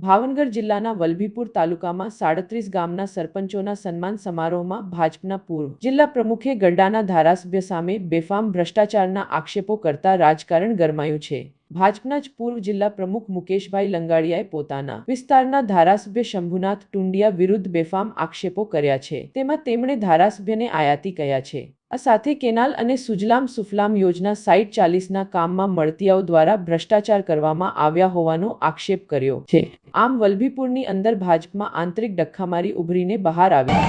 ભાવનગર જિલ્લાના વલભીપુર તાલુકામાં 37 ગામના સરપંચોના સન્માન સમારોહમાં ભાજપના પૂર્વ જિલ્લા પ્રમુખે ગરડાના ધારાસભ્ય સામે બેફામ ભ્રષ્ટાચારના આક્ષેપો કરતા રાજકારણ ગરમાયું છે। ભાજપના જ પૂર્વ જિલ્લા પ્રમુખ મુકેશભાઈ લંગાડિયાએ પોતાના વિસ્તારના ધારાસભ્ય શંભુનાથ ટુંડિયા વિરુદ્ધ બેફામ આક્ષેપો કર્યા છે। તેમાં તેમણે ધારાસભ્યને આયાતી કહ્યા છે। આ સાથે કેનાલ અને સુજલામ સુફલામ યોજના સાઇટ 40ના કામમાં મળતિયાઓ દ્વારા ભ્રષ્ટાચાર કરવામાં આવ્યા હોવાનો આક્ષેપ કર્યો છે। આમ વલભીપુરની અંદર ભાજપમાં આંતરિક ડખ્ખામારી ઉભરીને બહાર આવી।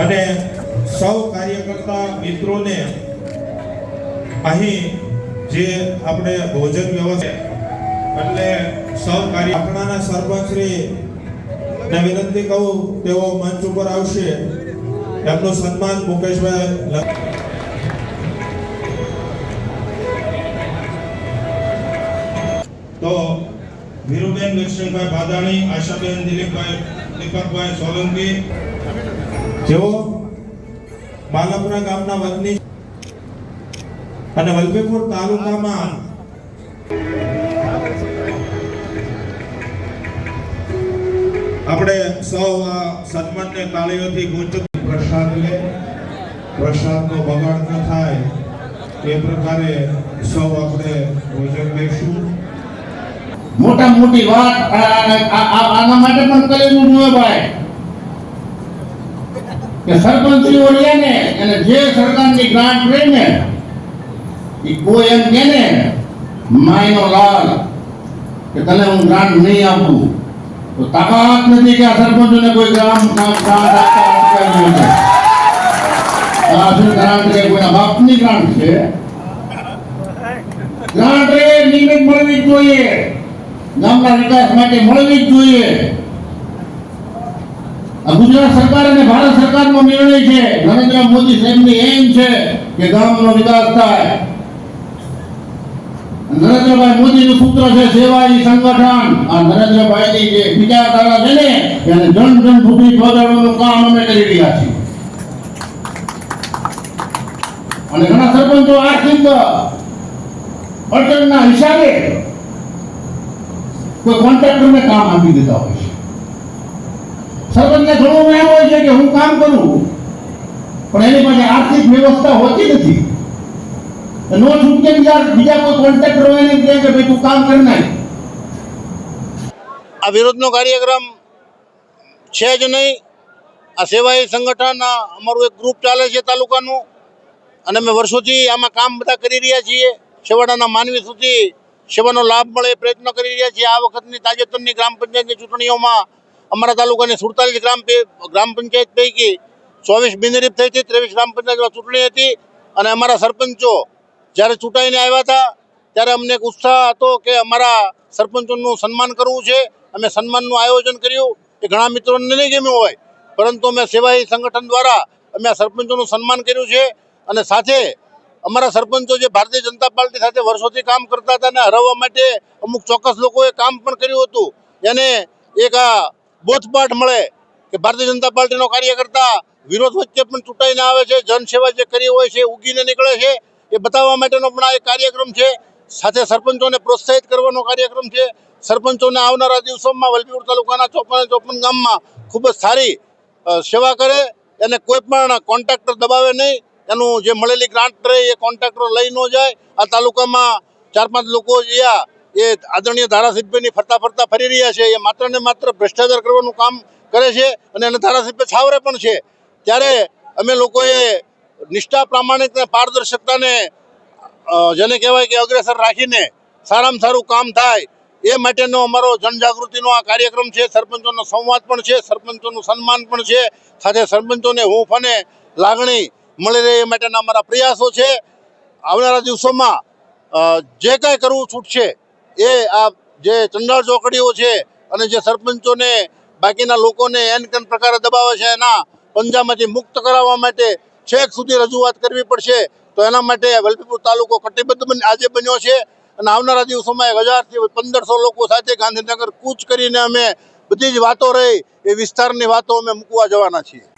અને સૌ કાર્યકર્તા મિત્રોને અહીં જે આપણે ભોજન વ્યવસ્થા એટલે સૌ કાર્યકર્તાના સરપંચશ્રી ને વિનંતી કહું તેઓ મંચ ઉપર આવશે। એમનું સન્માન મુકેશભાઈ તો વીરુબેન લક્ષ્મણભાઈ ભાદાણી, આશાબેન દીપકભાઈ સોલંકી જેઓ બાલાપુરા ગામના વતની અને વલભીપુર તાલુકામાં આપણે સૌ આ સન્માનને તાળીઓથી ગુંજતું પ્રસાદ લે, પ્રસાદનો બગાડ ન થાય એ પ્રકારે સૌ આપણે ભોજન લઈશું। મોટા મોટી વાત આના માટે પણ કરેલું જોઈએ ભાઈ કે સરપંચીઓ લે ને અને જે સરકારની ગ્રાન્ટ રહી ને એ કોઈ એમ કે ને માયનો લાલ કે તને હું ગ્રાન્ટ નહીં આપું તો તાકાત નથી કે આ સરપંચોને કોઈ ગ્રાન્ટ ગ્રાન્ટ કે કોઈના બાપની ગ્રાન્ટ છે। ગ્રાન્ટ રે નિયમિત મળવી જ જોઈએ, ગામના વિકાસ માટે મળવી જ જોઈએ। ગુજરાત સરકાર અને ભારત સરકારનો નિર્ણય છે, નરેન્દ્ર મોદી સાહેબની એમ છે કે ગામનો વિકાસ થાય। નરેન્દ્રભાઈ મોદીનું સૂત્ર છે સેવા ઈ સંગઠન। આ નરેન્દ્રભાઈની જે વિચારધારા છે ને એને જન જન સુધી પહોંચાડવાનું કામ અમે કરી રહ્યા છીએ। અને ઘણા સરપંચો આર્થિક અડચણના હિસાબે કોઈ કોન્ટ્રાક્ટરને કામ આપી દેતા હોય છે। સરપંચને થોડું એમ હોય છે કે હું કામ કરું પણ એની પાસે આર્થિક વ્યવસ્થા હોતી નથી। નો છૂટકે બીજા કોઈ કોન્ટ્રાક્ટર હોય ને કે ભાઈ તું કામ કરી નાખ। આ વિરોધનો કાર્યક્રમ છે જ નહીં। આ સેવાય સંગઠન અમારું એક ગ્રુપ ચાલે છે તાલુકાનું અને અમે વર્ષોથી આમાં કામ બધા કરી રહ્યા છીએ। છેવાડાના માનવી સુધી સેવાનો લાભ મળે એ પ્રયત્ન કરી રહ્યા છીએ। આ વખતની તાજેતરની ગ્રામ પંચાયતની ચૂંટણીઓમાં અમારા તાલુકાની 47 ગ્રામ પંચાયત પૈકી 24 બિનહરીફ થઈ હતી, 23 ગ્રામ પંચાયતમાં ચૂંટણી હતી અને અમારા સરપંચો જ્યારે ચૂંટાઈને આવ્યા હતા ત્યારે અમને એક ઉત્સાહ હતો કે અમારા સરપંચોનું સન્માન કરવું છે। અમે સન્માનનું આયોજન કર્યું। એ ઘણા મિત્રોને નહીં ગમ્યું હોય પરંતુ અમે સેવાય સંગઠન દ્વારા અમે આ સરપંચોનું સન્માન કર્યું છે। અને સાથે અમારા સરપંચો જે ભારતીય જનતા પાર્ટી સાથે વર્ષોથી કામ કરતા હતા અને હરાવવા માટે અમુક ચોક્કસ લોકોએ કામ પણ કર્યું હતું, એને એક આ બોધપાઠ મળે કે ભારતીય જનતા પાર્ટીનો કાર્યકર્તા વિરોધ વચ્ચે પણ ચૂંટાઈને આવે છે, જનસેવા જે કરી હોય છે ઉગીને નીકળે છે એ બતાવવા માટેનો પણ આ એક કાર્યક્રમ છે। સાથે સરપંચોને પ્રોત્સાહિત કરવાનો કાર્યક્રમ છે। સરપંચોને આવનારા દિવસોમાં વલભીપુર તાલુકાના 54 ગામમાં ખૂબ જ સારી સેવા કરે, એને કોઈ પણ કોન્ટ્રાક્ટર દબાવે નહીં, એનું જે મળેલી ગ્રાન્ટ રહે એ કોન્ટ્રાક્ટર લઈ ન જાય। આ તાલુકામાં 4-5 લોકો જ્યાં એ આદરણીય ધારાસભ્યની ફરતા ફરી રહ્યા છે, એ માત્ર ને માત્ર ભ્રષ્ટાચાર કરવાનું કામ કરે છે અને એને ધારાસભ્ય છાવરે પણ છે। ત્યારે અમે લોકોએ નિષ્ઠા, પ્રામાણિક અને પારદર્શકતાને જેને કહેવાય કે અગ્રેસર રાખીને સારામાં સારું કામ થાય એ માટેનો અમારો જનજાગૃતિનો આ કાર્યક્રમ છે। સરપંચોનો સંવાદ પણ છે, સરપંચોનું સન્માન પણ છે, સાથે સરપંચોને હૂંફ અને લાગણી મળી રહે એ માટેના અમારા પ્રયાસો છે। આવનારા દિવસોમાં જે કાંઈ કરવું છૂટશે એ આ જે ચંડાળ ચોકડીઓ છે અને જે સરપંચોને બાકીના લોકોને એન કેન પ્રકારે દબાવે છે એના પંજામાંથી મુક્ત કરાવવા માટે છેક સુધી રજૂઆત કરવી પડશે. તો એના માટે વલભીપુર તાલુકો કટિબદ્ધ આજે બન્યો છે અને આવનારા દિવસોમાં 1000થી 1500 લોકો સાથે ગાંધીનગર કૂચ કરીને અમે બધી જ વાતો રહી એ વિસ્તારની વાતો અમે મૂકવા જવાના છીએ.